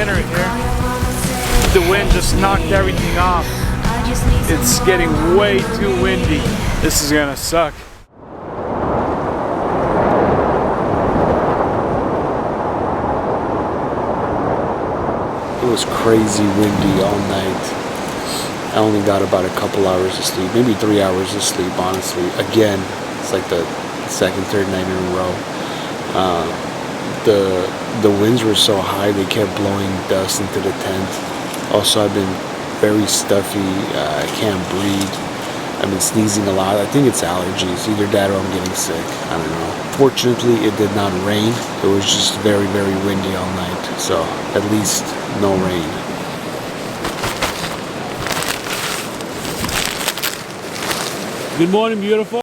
dinner here. The wind just knocked everything off. It's getting way too windy. This is gonna suck. It was crazy windy all night. I only got about a couple hours of sleep, maybe 3 hours of sleep, honestly. Again, it's like the second, third night in a row. The winds were so high, they kept blowing dust into the tent. Also, I've been very stuffy. I can't breathe. I've been sneezing a lot. I think it's allergies, either that or I'm getting sick. I don't know. Fortunately, it did not rain. It was just very, very windy all night. So at least no rain. Good morning, beautiful.